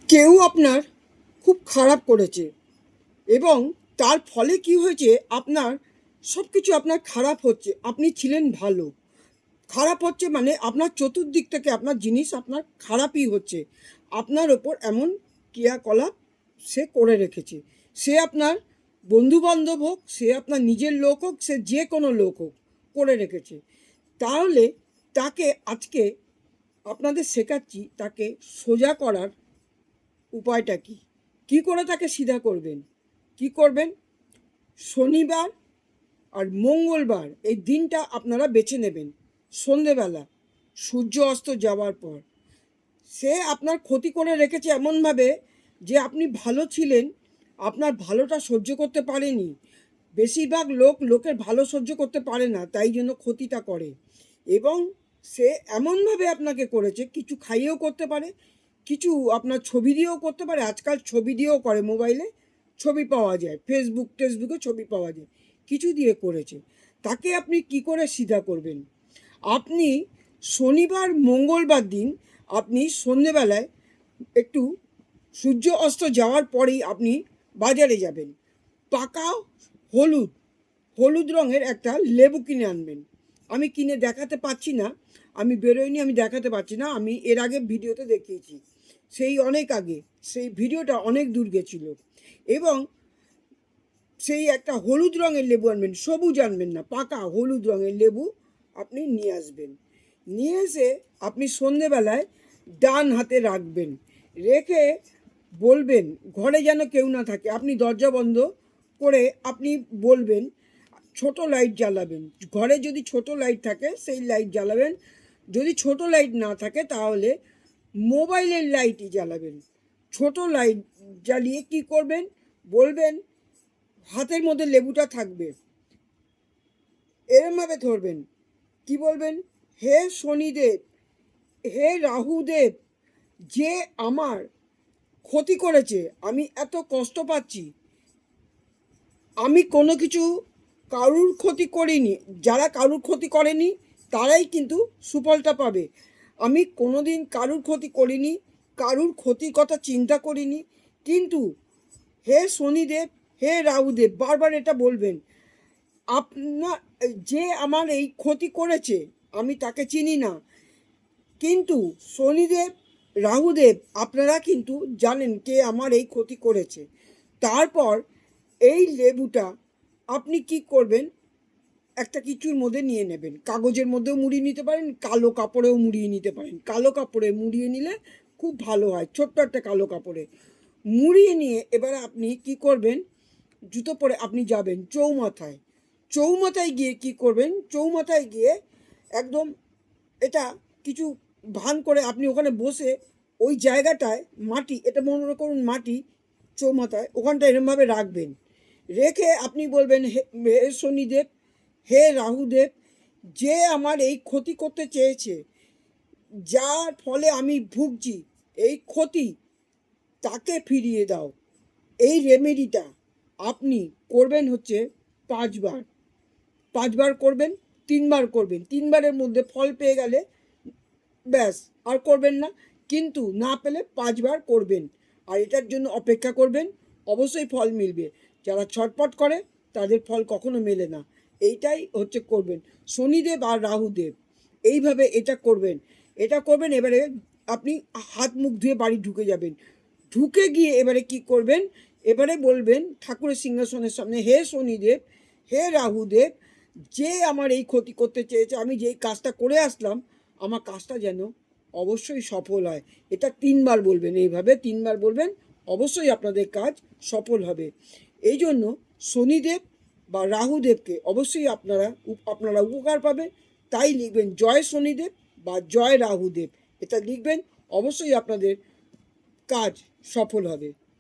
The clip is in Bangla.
কেউ আপনার খুব খারাপ করেছে এবং তার ফলে কি হয়েছে, আপনার সব কিছু আপনার খারাপ হচ্ছে। আপনি ছিলেন ভালো, খারাপ হচ্ছে মানে আপনার চতুর্দিক থেকে আপনার জিনিস আপনার খারাপই হচ্ছে। আপনার ওপর এমন ক্রিয়াকলাপ সে করে রেখেছে। সে আপনার বন্ধুবান্ধব হোক, সে আপনার নিজের লোক হোক, সে যে কোনো লোক হোক, করে রেখেছে। তাহলে তাকে আজকে আপনাদের শেখাচ্ছি তাকে সোজা করার উপায়টা কি, কি করে তাকে সিধা করবেন। কি করবেন, শনিবার আর মঙ্গলবার এই দিনটা আপনারা বেছে নেবেন। সন্ধেবেলা সূর্য অস্ত যাওয়ার পর সে আপনার ক্ষতি করে রেখেছে এমনভাবে যে আপনি ভালো ছিলেন, আপনার ভালোটা সহ্য করতে পারেনি। বেশিরভাগ লোকের ভালো সহ্য করতে পারে না, তাই জন্য ক্ষতিটা করে। এবং সে এমনভাবে আপনাকে করেছে, কিছু খাইয়েও করতে পারে, কিছু আপনার ছবি দিয়েও করতে পারে। আজকাল ছবি দিয়েও করে, মোবাইলে ছবি পাওয়া যায়, টেসবুকে ছবি পাওয়া যায়, কিছু দিয়ে করেছে। তাকে আপনি কি করে সিধা করবেন, আপনি শনিবার মঙ্গলবার দিন আপনি সন্ধেবেলায় একটু সূর্য অস্ত যাওয়ার পরেই আপনি বাজারে যাবেন। পাকা হলুদ হলুদ রঙের একটা লেবু কিনে আনবেন। আমি কিনে দেখাতে পাচ্ছি না, আমি বেরোইনি, আমি দেখাতে পাচ্ছি না। আমি এর আগে ভিডিওতে দেখিয়েছি, সেই অনেক আগে, সেই ভিডিওটা অনেক দূর গেছিলো। এবং সেই একটা হলুদ রঙের লেবু আনবেন, সবুজ আনবেন না, পাকা হলুদ রঙের লেবু আপনি নিয়ে আসবেন। নিয়ে এসে আপনি সন্ধেবেলায় ডান হাতে রাখবেন, রেখে বলবেন, ঘরে যেন কেউ না থাকে, আপনি দরজা বন্ধ করে আপনি বলবেন, ছোট লাইট জ্বালাবেন। ঘরে যদি ছোট লাইট থাকে সেই লাইট জ্বালাবেন, যদি ছোট লাইট না থাকে তাহলে মোবাইলের লাইটই জ্বালাবেন। ছোট লাইট জ্বালিয়ে কি করবেন, বলবেন, হাতের মধ্যে লেবুটা থাকবে, এরমভাবে ধরবেন, কি বলবেন, হে শনিদেব, হে রাহুদেব, যে আমার ক্ষতি করেছে, আমি এত কষ্ট পাচ্ছি, আমি কোনো কিছু কারুর ক্ষতি করিনি, যারা কারুর ক্ষতি করেনি তারাই কিন্তু সুফলটা পাবে। আমি কোনো দিন কারুর ক্ষতি করিনি, কারুর ক্ষতির কথা চিন্তা করিনি, কিন্তু হে শনিদেব, হে রাহুদেব, বারবার এটা বলবেন। আপনার যে আমার এই ক্ষতি করেছে আমি তাকে চিনি না, কিন্তু শনিদেব রাহুদেব আপনারা কিন্তু জানেন কে আমার এই ক্ষতি করেছে। তারপর এই লেবুটা আপনি কি করবেন, একটা কিছুর মধ্যে নিয়ে নেবেন, কাগজের মধ্যেও মুড়িয়ে নিতে পারেন, কালো কাপড়েও মুড়িয়ে নিতে পারেন। কালো কাপড়ে মুড়িয়ে নিলে খুব ভালো হয়, ছোট্ট একটা কালো কাপড়ে মুড়িয়ে নিয়ে এবারে আপনি কি করবেন, জুতো পরে আপনি যাবেন চৌমাথায়। চৌমাথায় গিয়ে কি করবেন, চৌমাথায় গিয়ে একদম এটা কিছু ভান করে আপনি ওখানে বসে ওই জায়গাটায় মাটি, এটা মনে করুন মাটি, চৌমাথায় ওখানটা এরমভাবে রাখবেন। রেখে আপনি বলবেন, হে হে শনিদেব, হে রাহুদেব, যে আমার এই ক্ষতি করতে চেয়েছে, যার ফলে আমি ভুগছি এই ক্ষতি, তাকে ফিরিয়ে দাও। এই রেমেডিটা আপনি করবেন হচ্ছে 5 বার। 5 বার করবেন, 3 বার করবেন, 3 বারের মধ্যে ফল পেয়ে গেলে ব্যাস আর করবেন না, কিন্তু না পেলে 5 বার করবেন। আর এটার জন্য অপেক্ষা করবেন, অবশ্যই ফল মিলবে। যারা ছটপট করে তাদের ফল কখনো মেলে না। এইটাই হচ্ছে করবেন, শনিদেব আর রাহুদেব এইভাবে এটা করবেন। এটা করবেন, এবারে আপনি হাত মুখ ধুয়ে বাড়ি ঢুকে যাবেন। ঢুকে গিয়ে এবারে কি করবেন, এবারে বলবেন ঠাকুরের সিংহাসনের সামনে, হে শনিদেব, হে রাহুদেব, যে আমার এই ক্ষতি করতে চেয়েছে, আমি যেই কাজটা করে আসলাম, আমার কাজটা যেন অবশ্যই সফল হয়। এটা 3 বার বলবেন, এইভাবে 3 বার বলবেন, অবশ্যই আপনাদের কাজ সফল হবে। এই জন্য শনিদেব বা রাহুদেবকে অবশ্যই আপনারা উপকার পাবেন। তাই লিখবেন জয় শনিদেব বা জয় রাহুদেব, এটা লিখবেন, অবশ্যই আপনাদের কাজ সফল হবে।